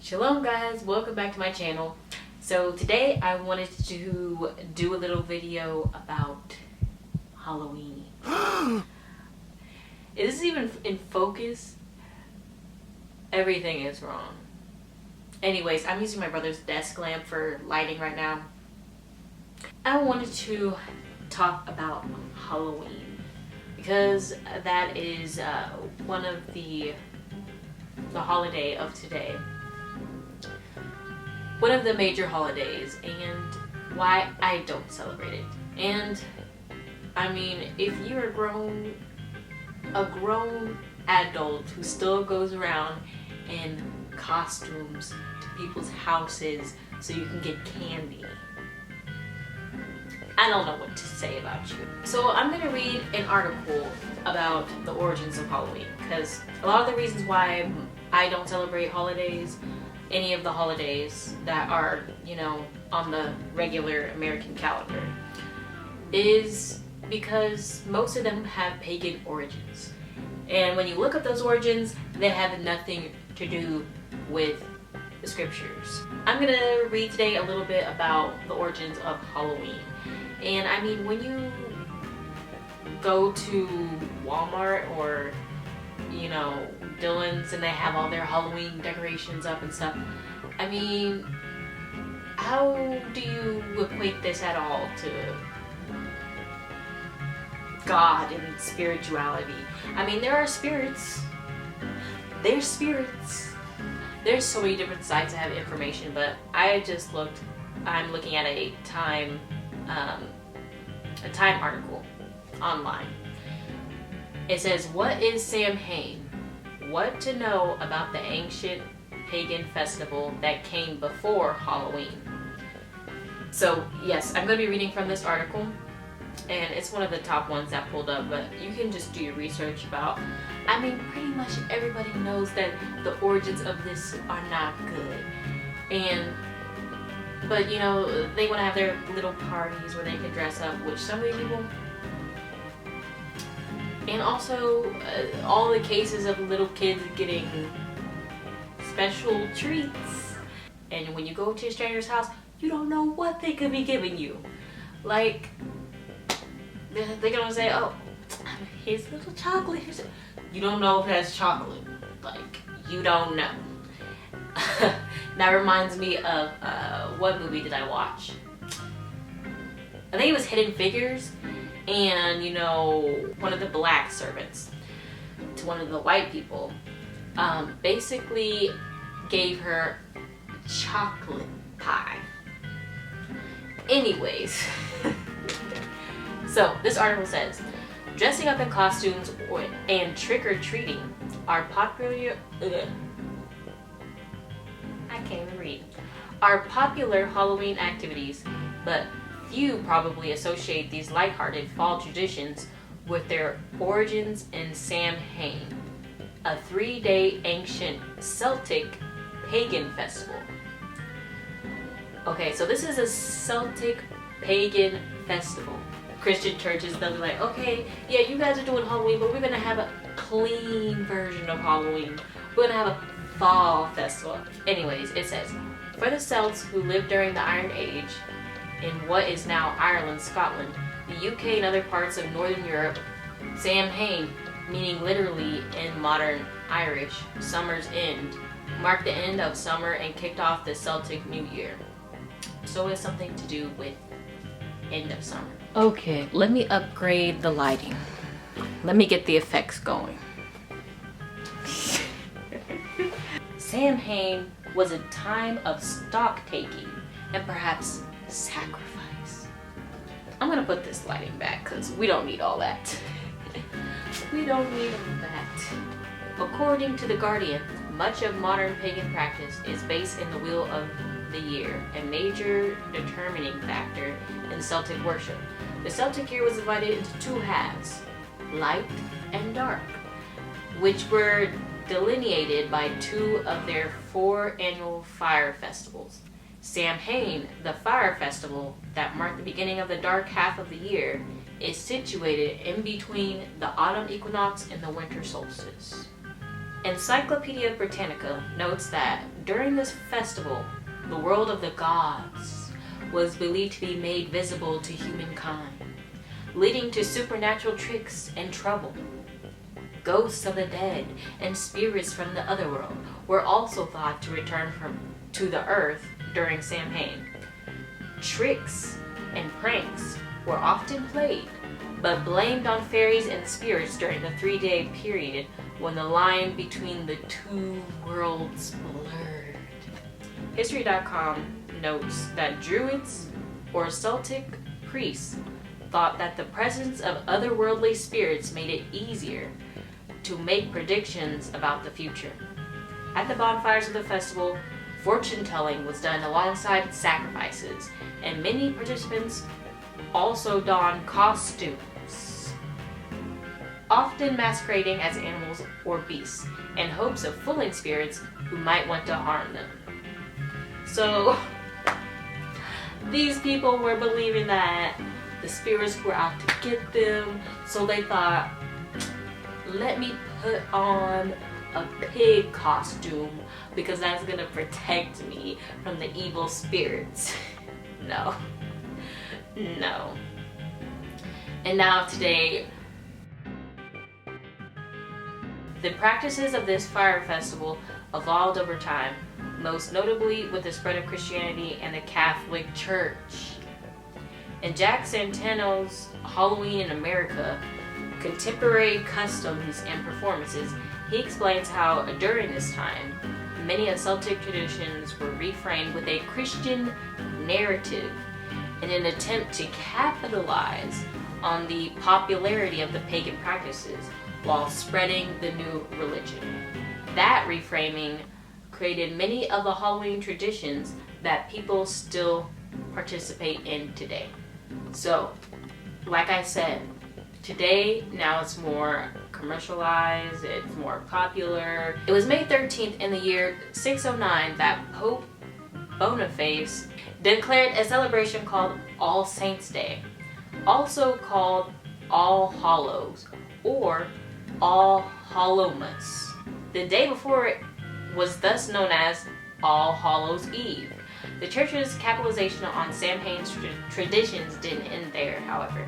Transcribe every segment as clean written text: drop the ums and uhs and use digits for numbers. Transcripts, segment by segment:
Shalom guys, welcome back to my channel. So today I wanted to do a little video about Halloween. Is this even in focus? Everything is wrong. Anyways, I'm using my brother's desk lamp for lighting right now. I wanted to talk about Halloween because that is one of the holiday of today. One of the major holidays, and why I don't celebrate it. And I mean, if you're a grown adult who still goes around in costumes to people's houses so you can get candy, I don't know what to say about you. So I'm gonna read an article about the origins of Halloween, because a lot of the reasons why I don't celebrate holidays, any of the holidays that are, on the regular American calendar, is because most of them have pagan origins. And when you look at those origins, they have nothing to do with the scriptures. I'm gonna read today a little bit about the origins of Halloween. And I mean, when you go to Walmart or Dillon's and they have all their Halloween decorations up and stuff, I mean, how do you equate this at all to God and spirituality? I mean, there are spirits. There's spirits. There's so many different sites that have information, but I'm looking at a Time article online. It says, what is Samhain? What to know about the ancient pagan festival that came before Halloween. So yes, I'm going to be reading from this article, and it's one of the top ones that pulled up, but you can just do your research about, I mean, pretty much everybody knows that the origins of this are not good. But they want to have their little parties where they can dress up, which some of these people. And also, all the cases of little kids getting special treats. And when you go to a stranger's house, you don't know what they could be giving you. Like, they're gonna say, oh, here's a little chocolate. You don't know if that's chocolate. Like, you don't know. That reminds me of, what movie did I watch? I think it was Hidden Figures. And one of the black servants to one of the white people basically gave her chocolate pie. Anyways, so this article says, dressing up in costumes and trick-or-treating are popular. I can't even read. Are popular Halloween activities, but few probably associate these lighthearted fall traditions with their origins in Samhain, a 3-day ancient Celtic pagan festival. Okay, so this is a Celtic pagan festival. Christian churches, they'll be like, okay, yeah, you guys are doing Halloween, but we're gonna have a clean version of Halloween. We're gonna have a fall festival. Anyways, it says, for the Celts who lived during the Iron Age, in what is now Ireland, Scotland, the UK, and other parts of Northern Europe, Samhain, meaning literally in modern Irish, summer's end, marked the end of summer and kicked off the Celtic New Year. So it's something to do with end of summer. Okay, let me upgrade the lighting. Let me get the effects going. Samhain was a time of stock taking and perhaps sacrifice. I'm gonna put this lighting back because we don't need all that. We don't need all that. According to The Guardian, much of modern pagan practice is based in the wheel of the year, a major determining factor in Celtic worship. The Celtic year was divided into two halves, light and dark, which were delineated by two of their 4 annual fire festivals. Samhain, the fire festival that marked the beginning of the dark half of the year, is situated in between the autumn equinox and the winter solstice. Encyclopedia Britannica notes that during this festival, the world of the gods was believed to be made visible to humankind, leading to supernatural tricks and trouble. Ghosts of the dead and spirits from the otherworld were also thought to return to the earth during Samhain. Tricks and pranks were often played, but blamed on fairies and spirits during the 3-day period when the line between the two worlds blurred. History.com notes that Druids or Celtic priests thought that the presence of otherworldly spirits made it easier to make predictions about the future. At the bonfires of the festival, fortune telling was done alongside sacrifices, and many participants also donned costumes, often masquerading as animals or beasts, in hopes of fooling spirits who might want to harm them. So, these people were believing that the spirits were out to get them, so they thought, let me put on a pig costume because that's gonna protect me from the evil spirits. No. And now today, the practices of this fire festival evolved over time, most notably with the spread of Christianity and the Catholic Church. In Jack Santano's Halloween in America, Contemporary Customs and Performances, he explains how during this time, many of Celtic traditions were reframed with a Christian narrative in an attempt to capitalize on the popularity of the pagan practices while spreading the new religion. That reframing created many of the Halloween traditions that people still participate in today. So, like I said, today, now it's more commercialized, it's more popular. It was May 13th in the year 609 that Pope Boniface declared a celebration called All Saints' Day, also called All Hallows or All Hallowmas. The day before it was thus known as All Hallows' Eve. The church's capitalization on Samhain's traditions didn't end there, however.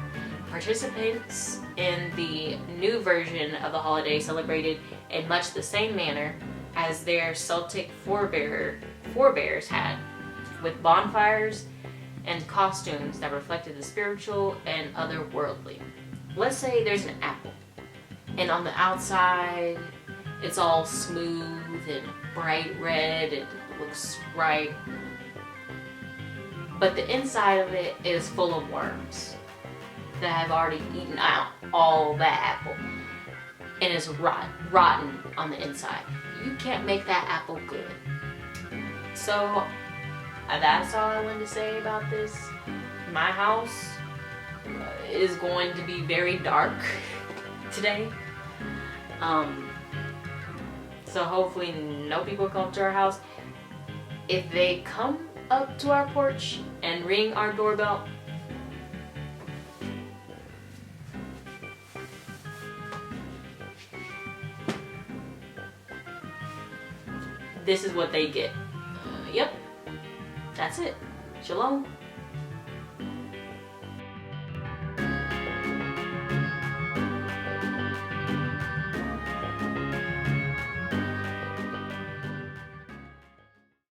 Participants in the new version of the holiday celebrated in much the same manner as their Celtic forebears had, with bonfires and costumes that reflected the spiritual and otherworldly. Let's say there's an apple, and on the outside it's all smooth and bright red, it looks right, but the inside of it is full of worms that have already eaten out all that apple and is rotten on the inside. You can't make that apple good. So that's all I wanted to say about this. My house is going to be very dark today. So hopefully no people come to our house. If they come up to our porch and ring our doorbell, this is what they get. Yep, that's it. Shalom.